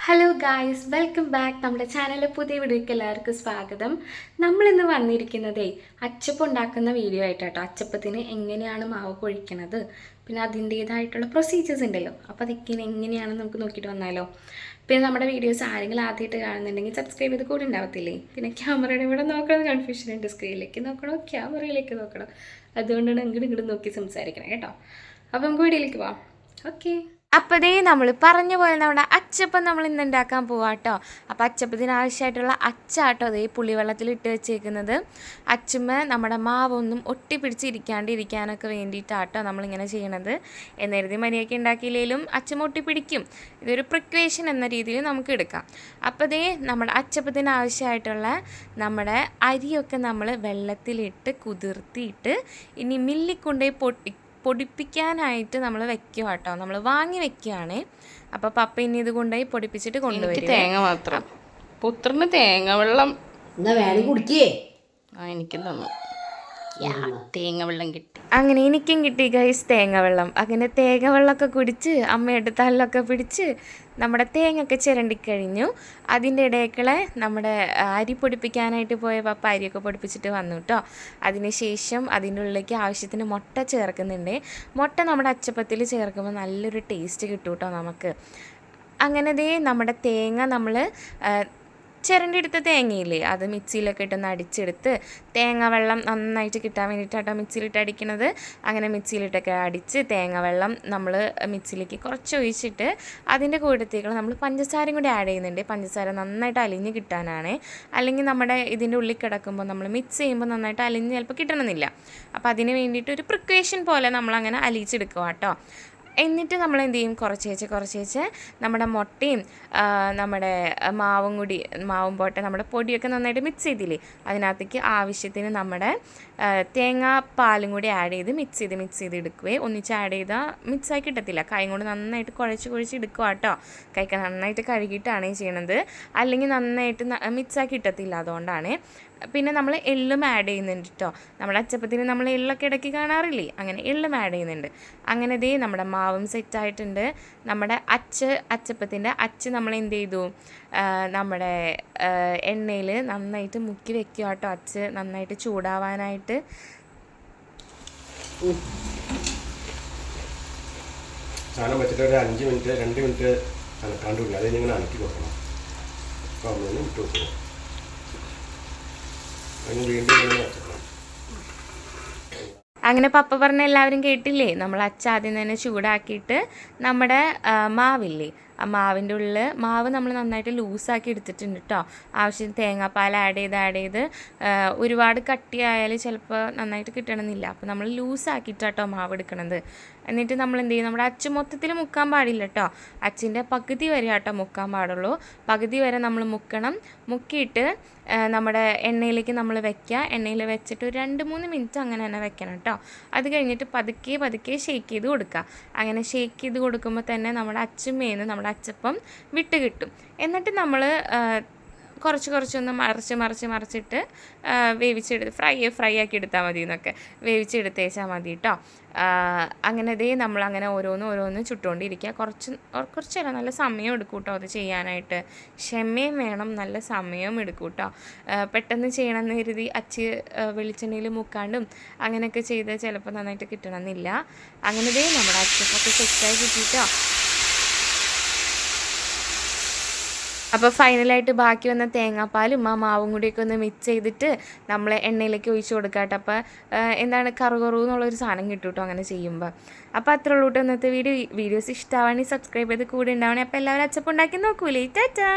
Hello guys, welcome back. നമ്മുടെ ചാനലിലെ പുതിയ വീഡിയോയ്ക്ക് എല്ലാവർക്കും സ്വാഗതം. നമ്മളിന്ന് വന്നിരിക്കുന്നതേ അച്ചപ്പം ഉണ്ടാക്കുന്ന വീഡിയോ ആയിട്ടാട്ടോ. അച്ചപ്പത്തിന് എങ്ങനെയാണ് മാവ് പൊഴിക്കണത്, പിന്നെ അതിൻ്റേതായിട്ടുള്ള പ്രൊസീജിയേഴ്സ് ഉണ്ടല്ലോ, അപ്പോൾ അതൊക്കെ എങ്ങനെയാണെന്ന് നമുക്ക് നോക്കിയിട്ട് വന്നാലോ. പിന്നെ നമ്മുടെ വീഡിയോസ് ആരെങ്കിലും ആദ്യമായിട്ട് കാണുന്നുണ്ടെങ്കിൽ സബ്സ്ക്രൈബ് ചെയ്ത് കൂടി ഉണ്ടാവത്തില്ലേ. പിന്നെ ക്യാമറയുടെ ഇവിടെ നോക്കണം, കൺഫ്യൂഷൻ ഉണ്ട്. സ്ക്രീനിലേക്ക് നോക്കണോ ക്യാമറയിലേക്ക് നോക്കണോ, അതുകൊണ്ടാണ് ഇങ്ങോട്ട് നോക്കി സംസാരിക്കണം കേട്ടോ. അപ്പോൾ നമുക്ക് വീഡിയോയിലേക്ക് പോവാം. ഓക്കെ. അപ്പോൾ നമ്മൾ പറഞ്ഞ പോലെ നമ്മുടെ അച്ചപ്പം നമ്മൾ ഇന്ന് ഉണ്ടാക്കാൻ പോവാട്ടോ. അപ്പോൾ അച്ചപ്പത്തിന് ആവശ്യമായിട്ടുള്ള അച്ചാട്ടോ പുളിവെള്ളത്തിൽ ഇട്ട് വെച്ചേക്കുന്നത്. അച്ചുമ്മ നമ്മുടെ മാവൊന്നും ഒട്ടിപ്പിടിച്ചിരിക്കാണ്ടിരിക്കാനൊക്കെ വേണ്ടിയിട്ടാട്ടോ നമ്മളിങ്ങനെ ചെയ്യണത്. എന്നെഴുതി മരിയൊക്കെ ഉണ്ടാക്കിയില്ലെങ്കിലും അച്ചമ്മ ഒട്ടിപ്പിടിക്കും. ഇതൊരു പ്രിക്വേഷൻ എന്ന രീതിയിൽ നമുക്ക് എടുക്കാം. അപ്പോൾ നമ്മുടെ അച്ചപ്പത്തിന് ആവശ്യമായിട്ടുള്ള നമ്മുടെ അരിയൊക്കെ നമ്മൾ വെള്ളത്തിലിട്ട് കുതിർത്തിയിട്ട് ഇനി മില്ലിൽ കൊണ്ടുപോയി പൊടിപ്പിക്കാനായിട്ട് നമ്മൾ വെക്കുക കേട്ടോ. നമ്മൾ വാങ്ങി വെക്കുകയാണ്. അപ്പോൾ പപ്പ ഇനി ഇത് കൊണ്ടുപോയി പൊടിപ്പിച്ചിട്ട് കൊണ്ടുവരും. തേങ്ങ മാത്രം, പുത്രന് തേങ്ങ വെള്ളം കുടിക്കേ എനിക്ക് തന്നു. തേങ്ങ വെള്ളം കിട്ടി. അങ്ങനെ എനിക്കും കിട്ടി ഗൈസ് തേങ്ങ വെള്ളം. അങ്ങനെ തേങ്ങ വെള്ളമൊക്കെ കുടിച്ച് അമ്മയുടെ തല്ലൊക്കെ പിടിച്ച് നമ്മുടെ തേങ്ങയൊക്കെ ചിരണ്ടിക്കഴിഞ്ഞു. അതിൻ്റെ ഇടയ്ക്കുള്ള നമ്മുടെ അരി പൊടിപ്പിക്കാനായിട്ട് പോയ പപ്പ അരിയൊക്കെ പൊടിപ്പിച്ചിട്ട് വന്നു കേട്ടോ. അതിനുശേഷം അതിൻ്റെ ഉള്ളിലേക്ക് ആവശ്യത്തിന് മുട്ട ചേർക്കുന്നുണ്ട്. മുട്ട നമ്മുടെ അച്ചപ്പത്തിൽ ചേർക്കുമ്പോൾ നല്ലൊരു ടേസ്റ്റ് കിട്ടും കേട്ടോ നമുക്ക്. അങ്ങനെ നമ്മുടെ തേങ്ങ നമ്മൾ ചിരണ്ടെടുത്ത തേങ്ങയില്ലേ, അത് മിക്സിയിലൊക്കെ ഇട്ടൊന്ന് അടിച്ചെടുത്ത് തേങ്ങ വെള്ളം നന്നായിട്ട് കിട്ടാൻ വേണ്ടിയിട്ടാട്ടോ മിക്സിയിലിട്ട് അടിക്കുന്നത്. അങ്ങനെ മിക്സിയിലിട്ടൊക്കെ അടിച്ച് തേങ്ങ വെള്ളം നമ്മൾ മിക്സിയിലേക്ക് കുറച്ച് ഒഴിച്ചിട്ട് അതിൻ്റെ കൂട്ടത്തേക്ക് നമ്മൾ പഞ്ചസാരയും കൂടി ആഡ് ചെയ്യുന്നുണ്ട്. പഞ്ചസാര നന്നായിട്ട് അലിഞ്ഞ് കിട്ടാനാണ്. അല്ലെങ്കിൽ നമ്മുടെ ഇതിൻ്റെ ഉള്ളിൽ കിടക്കുമ്പോൾ നമ്മൾ മിക്സ് ചെയ്യുമ്പോൾ നന്നായിട്ട് അലിഞ്ഞ് ചിലപ്പോൾ കിട്ടണമെന്നില്ല. അപ്പോൾ അതിന് വേണ്ടിയിട്ട് ഒരു പ്രിക്വേഷൻ പോലെ നമ്മളങ്ങനെ അലിയിച്ചെടുക്കുക കേട്ടോ. എന്നിട്ട് നമ്മൾ എന്ത് ചെയ്യും, കുറച്ചേച്ച് നമ്മുടെ മുട്ടയും നമ്മുടെ മാവും പോട്ടെ നമ്മുടെ പൊടിയൊക്കെ നന്നായിട്ട് മിക്സ് ചെയ്തില്ലേ, അതിനകത്തേക്ക് ആവശ്യത്തിന് നമ്മുടെ തേങ്ങാപ്പാലും കൂടി ആഡ് ചെയ്ത് മിക്സ് ചെയ്ത് എടുക്കുകയെ. ഒന്നിച്ച് ആഡ് ചെയ്താൽ മിക്സായി കിട്ടത്തില്ല. കൈ കൊണ്ട് നന്നായിട്ട് കുഴച്ച് എടുക്കുക കേട്ടോ. കൈക്ക് നന്നായിട്ട് കഴുകിയിട്ടാണ് ചെയ്യണത്, അല്ലെങ്കിൽ നന്നായിട്ട് മിക്സാക്കി കിട്ടത്തില്ല. അതുകൊണ്ടാണ്. പിന്നെ നമ്മൾ എള്ളും ആഡ് ചെയ്യുന്നുണ്ട് കേട്ടോ. നമ്മുടെ അച്ചപ്പത്തിന് നമ്മൾ എള്ളൊക്കെ ഇടയ്ക്ക് കാണാറില്ലേ, അങ്ങനെ എള്ളും ആഡ് ചെയ്യുന്നുണ്ട്. അങ്ങനെ നമ്മുടെ മാവും സെറ്റായിട്ടുണ്ട്. നമ്മുടെ അച്ചപ്പത്തിൻ്റെ അച്ച് നമ്മൾ എന്ത് ചെയ്തു, നമ്മുടെ എണ്ണയിൽ നന്നായിട്ട് മുക്കി വെക്കുക കേട്ടോ. അച്ച് നന്നായിട്ട് ചൂടാവാനായിട്ട്. സാധനം വെച്ചിട്ട് ഒരു 5 മിനിറ്റ് 2 മിനിറ്റ് അനക്കാണ്ടില്ല. അത് നിങ്ങൾ അനക്കി നോക്കണം. അപ്പോൾ അമ്മേനെ വിട്ടു വെക്കണം. അതിന് വീണ്ടും ഇങ്ങനെ വെച്ചേക്കണം. അങ്ങനെ പപ്പ പറഞ്ഞ എല്ലാവരും കേട്ടില്ലേ. നമ്മൾ അച്ച ആദ്യം തന്നെ ചൂടാക്കിയിട്ട് നമ്മുടെ മാവില്ലേ, ആ മാവിൻ്റെ ഉള്ളിൽ മാവ് നമ്മൾ നന്നായിട്ട് ലൂസാക്കി എടുത്തിട്ടുണ്ട് കേട്ടോ. ആവശ്യത്തിന് തേങ്ങാപ്പാൽ ആഡ് ചെയ്ത് ഒരുപാട് കട്ടിയായാൽ ചിലപ്പോൾ നന്നായിട്ട് കിട്ടണമെന്നില്ല. അപ്പോൾ നമ്മൾ ലൂസാക്കിയിട്ടാട്ടോ മാവ് എടുക്കണത്. എന്നിട്ട് നമ്മൾ എന്ത് ചെയ്യും, നമ്മുടെ അച്ച് മൊത്തത്തിൽ മുക്കാൻ പാടില്ല കേട്ടോ. അച്ചിൻ്റെ പകുതി വരെ ആട്ടോ മുക്കാൻ പാടുള്ളൂ. പകുതി വരെ നമ്മൾ മുക്കിയിട്ട് നമ്മുടെ എണ്ണയിലേക്ക് നമ്മൾ വെക്കുക. എണ്ണയിൽ വെച്ചിട്ട് ഒരു 2-3 മിനിറ്റ് അങ്ങനെ തന്നെ വെക്കണം കേട്ടോ. അത് കഴിഞ്ഞിട്ട് പതുക്കെ ഷേക്ക് ചെയ്ത് കൊടുക്കുക. അങ്ങനെ ഷേക്ക് ചെയ്ത് കൊടുക്കുമ്പോൾ തന്നെ നമ്മുടെ അച്ചുമേന്ന് നമ്മുടെ അച്ചപ്പം വിട്ട് കിട്ടും. എന്നിട്ട് നമ്മൾ കുറച്ചൊന്ന് മറിച്ചിട്ട് വേവിച്ചെടുത്ത് ഫ്രൈ ആക്കി എടുത്താൽ മതി എന്നൊക്കെ, വേവിച്ചെടുത്തേച്ചാൽ മതി കേട്ടോ. അങ്ങനെ നമ്മളങ്ങനെ ഓരോന്ന് ചുട്ടുകൊണ്ടിരിക്കുക. കുറച്ചല്ല, നല്ല സമയം എടുക്കും കേട്ടോ അത് ചെയ്യാനായിട്ട്. ക്ഷമയും വേണം, നല്ല സമയവും എടുക്കും കേട്ടോ. പെട്ടെന്ന് ചെയ്യണമെന്ന് കരുതി അച്ച് വെളിച്ചെണ്ണയിൽ മുക്കാണ്ടും അങ്ങനെയൊക്കെ ചെയ്ത് ചിലപ്പോൾ നന്നായിട്ട് കിട്ടണമെന്നില്ല. അങ്ങനെ നമ്മുടെ അച്ചപ്പൊക്കെ സെറ്റായി കിട്ടിയിട്ടോ. അപ്പോൾ ഫൈനലായിട്ട് ബാക്കി വന്ന തേങ്ങാപ്പാലും ആ മാവും കൂടിയൊക്കെ ഒന്ന് മിക്സ് ചെയ്തിട്ട് നമ്മൾ എണ്ണയിലേക്ക് ഒഴിച്ച് കൊടുക്കാം കേട്ടോ. അപ്പോൾ എന്താണ് കറുകറു എന്നുള്ളൊരു സാധനം കിട്ടും കേട്ടോ അങ്ങനെ ചെയ്യുമ്പോൾ. അപ്പോൾ അത്രേ ഉള്ളൂ കേട്ടോ ഇന്നത്തെ വീഡിയോസ് ഇഷ്ടമാണെങ്കിൽ സബ്സ്ക്രൈബ് ചെയ്ത് കൂടെ ഉണ്ടാവണേ. അപ്പോൾ എല്ലാവരും അച്ചപ്പം ഉണ്ടാക്കി നോക്കൂലേ. ടാറ്റാ.